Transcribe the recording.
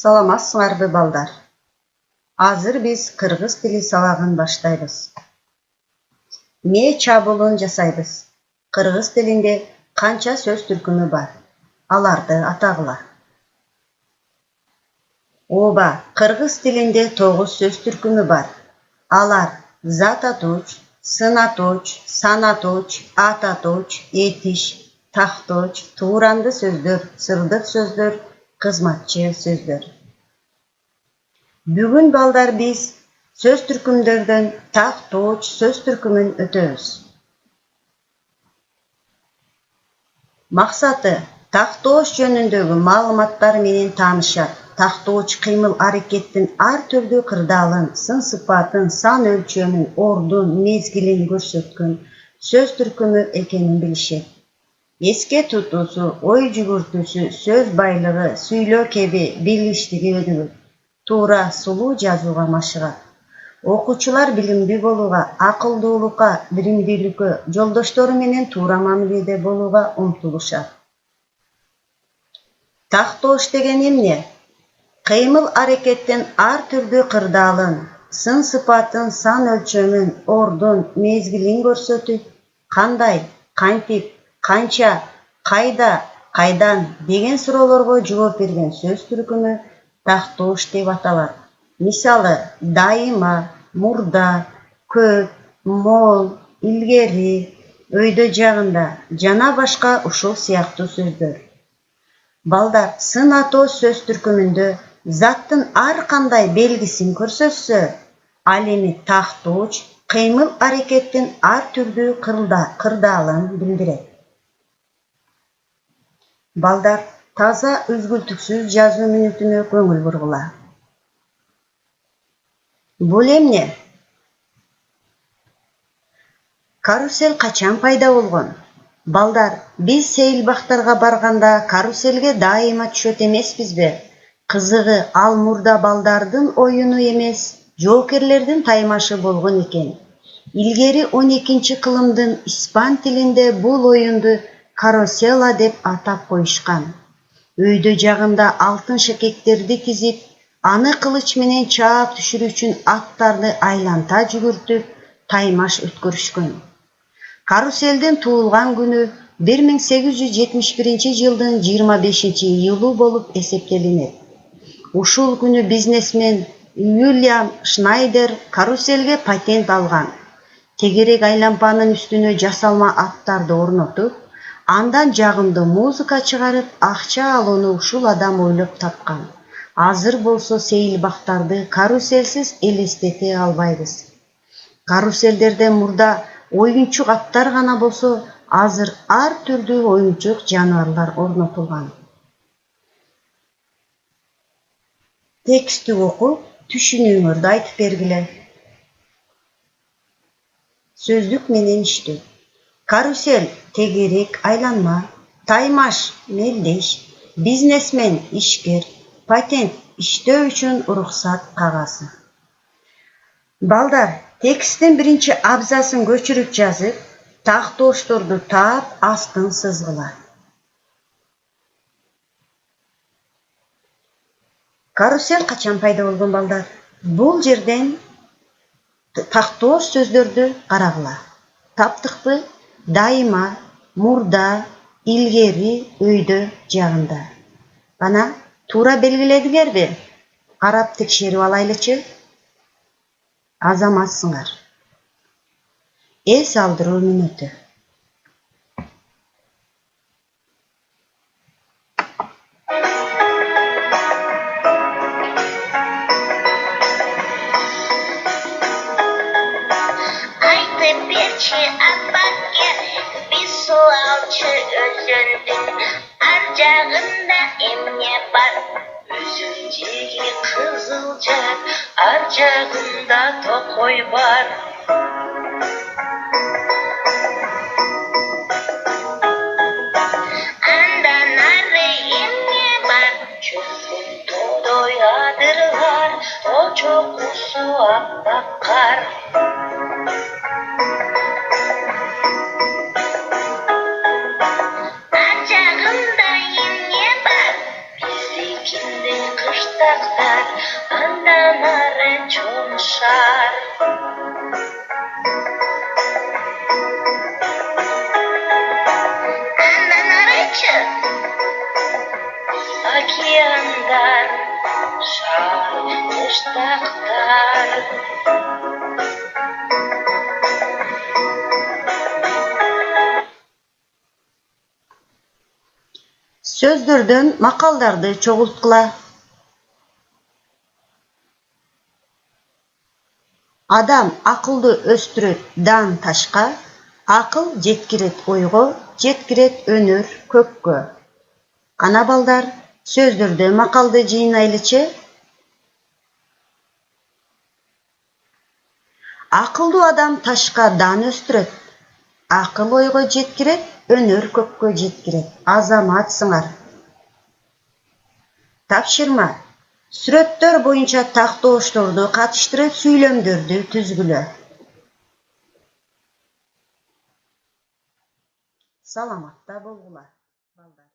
Саламатсыңарбы балдар? Азыр биз кыргыз тили сабагын баштайбыз. Ме чабуулун жасайбыз. Кыргыз тилинде канча сөз түркүмү бар? Аларды атагыла. Ооба, кыргыз тилинде 9 сөз түркүмү бар. Алар зат атууч, сын атууч, сан атууч, ат атууч, этиш, тактооч, тууранды сөздөр, сырдык сөздөр, кызматчы сөздөр. Бүгүн балдар биз сөз түркүмдөрдөн тактооч сөз түркүмүн өтөбүз. Максаты тактооч жөнүндөгү маалыматтар менен таанышат. Тактооч кыймыл аракеттин ар түрдүү кырдаалын, сын сыпатын, сан өлчөмүн, ордун, мезгилин көрсөткөн сөз түркүмү экенин билишет. Эске тутуусу, ой жүгүртүүсү, сөз байлыгы, сүйлөө кеби билиштиги өнүгөт. Туура, сулуу жазууга машыгат. Окуучулар билимдүү болууга, акылдуулукка, биримдүүлүккө, жолдоштору менен туура мамиледе болууга умтулушат. Тактооч деген эмне? Кыймыл аракеттин ар түрдүү кырдаалын, сын сыпатын, сан өлчөмүн, ордун, мезгилин көрсөтүп, кандай, кантип, канча, кайда, кайдан деген суроолорго жооп берген сөз түркүмү тактооч деп аталат. Мисалы, дайыма, мурда, көп, мол, илгери, өйдө жагында жана башка ушул сыяктуу сөздөр. Балдар, сын атоо сөз түркүмүндө заттын ар кандай белгисин көрсөтсө, ал эми тактооч кыймыл аракеттин ар түрдүү кырдаалын билдирет. Балдар, таза үзгүлтүксүз жазуу мүнөтүнө көңүл бургула. Бул эмне? Карусел качан пайда болгон? Балдар, биз сейилбактарга барганда каруселге дайыма түшөт эмеспизби? Кызыгы, ал мурда балдардын оюну эмес, жоокерлердин таймашы болгон экен. Илгери 12-кылымдын испан тилинде бул оюнду карусела деп атап коюшкан. Өйдө жагында алтын шекектерди тизип, аны кылыч менен чаап түшүрүү үчүн аттарды айланта жүгүртүп, таймаш өткөрүшкөн. Каруселдин туулган күнү 1871 жылдын 25-июлу болуп эсептелинет. Ушул күнү бизнесмен Уильям Шнайдер каруселге патент алган. Тегерек айлампанын үстүнө жасалма аттарды орнотуп, андан жагымдуу музыка чыгарып, акча алууну ушул адам ойлоп тапкан. Азыр болсо сейилбактарды каруселсиз элестете албайбыз. Каруселдерде мурда оюнчук аттар гана болсо, азыр ар түрдүү оюнчук жаныбарлар орнотулган. Текстти окуп, түшүнүүңөрдү айтып бергиле. Сөздүк менен иштөө. Карусел – тегерек, айланма. Таймаш – мелдеш. Бизнесмен – ишкер. Патент – иштөө үчүн уруксат кагазы. Балдар, тексттин биринчи абзацын көчүрүп жазып, тактоочторду таап, астын сызгыла. Карусел качан пайда болгон балдар? Бул жерден тактооч сөздөрдү карагыла. Таптыкпы? Дайыма, мурда, илгери, өйдө жагында. Бана туура белгиледиңерби? Карап текшерип алайлычы? Азаматсыңар. Эс алдыруу мүнөтү. Айтып берчи апаке, биз суалчы өзөндүн ар жагында эмне бар? Өзөндөгү кызылжар, ар жагында токой бар. Андан ары эмне бар? Чөптүн тоодой адырлар, тоо чокусу аппак кар. Ар жагында эмне бар? Биздикиндей кышта бар, андан ары чоңушар. Андан арычы океандар, шар, муштактар. Сөздөрдөн макалдарды чогулткыла. Адам акылды өстүрөт дан ташка, акыл жеткирет ойго, жеткирет өнөр көккө. Кана балдар, сөздөрдө макалды жыйнайлычы. Акылдуу адам ташка дан өстүрөт, акыл ойго жеткирет, өнөр көккө жеткирет. Азаматсыңар. Тапшырма. Сүрөттөр боюнча тактоошторду катыштырып сүйлөмдөрдү түзгүлө. Саламатта болгула, балдар.